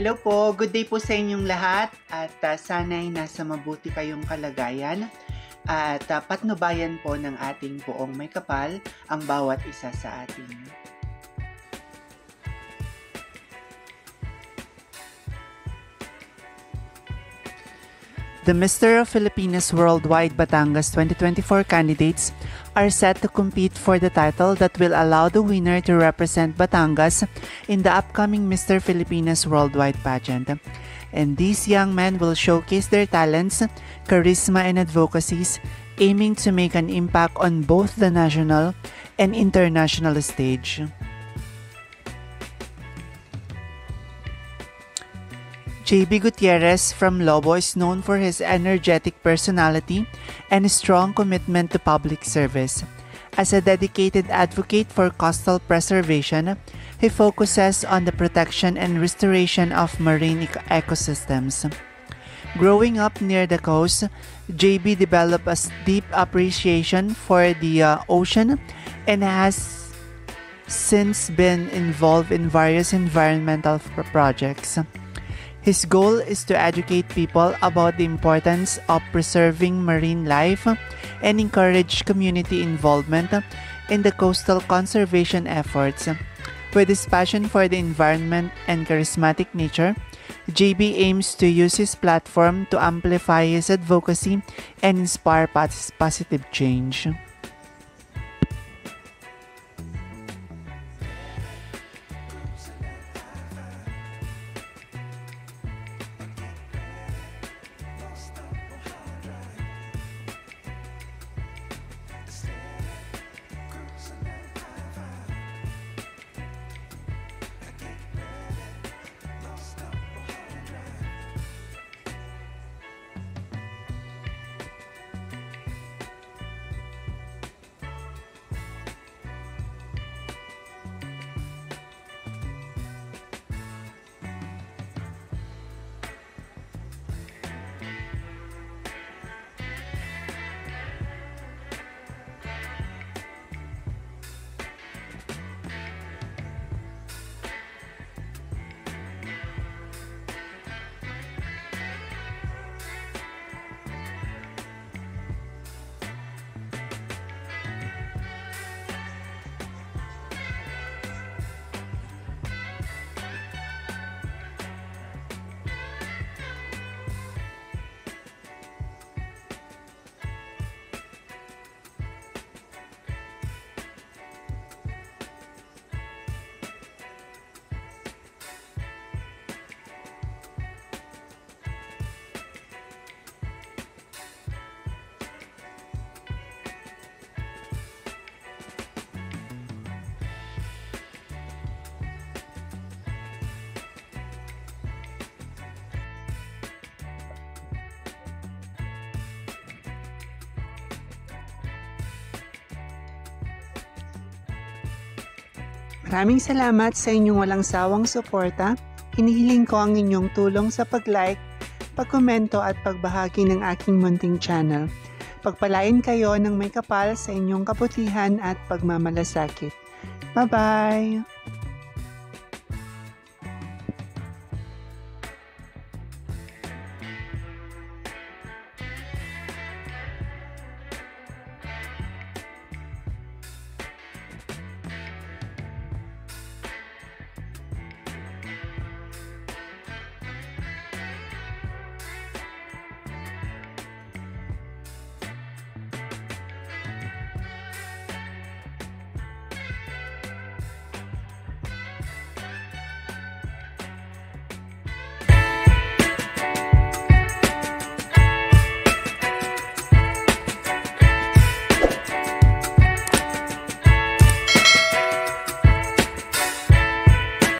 Hello po, good day po sa inyong lahat at sana'y nasa mabuti kayong kalagayan at patnubayan po ng ating poong may kapal ang bawat isa sa atin. The Mr. of Filipinas Worldwide Batangas 2024 candidates are set to compete for the title that will allow the winner to represent Batangas in the upcoming Mr. Filipinas Worldwide pageant. And these young men will showcase their talents, charisma, and advocacies, aiming to make an impact on both the national and international stage. JB Gutierrez from Lobo is known for his energetic personality and strong commitment to public service. As a dedicated advocate for coastal preservation, he focuses on the protection and restoration of marine ecosystems. Growing up near the coast, JB developed a deep appreciation for the ocean and has since been involved in various environmental projects. His goal is to educate people about the importance of preserving marine life and encourage community involvement in the coastal conservation efforts. With his passion for the environment and charismatic nature, JB aims to use his platform to amplify his advocacy and inspire positive change. Maraming salamat sa inyong walang sawang suporta. Hinihiling ko ang inyong tulong sa pag-like, pag-komento at pagbahagi ng aking munting channel. Pagpalain kayo ng may kapal sa inyong kabutihan at pagmamalasakit. Bye-bye!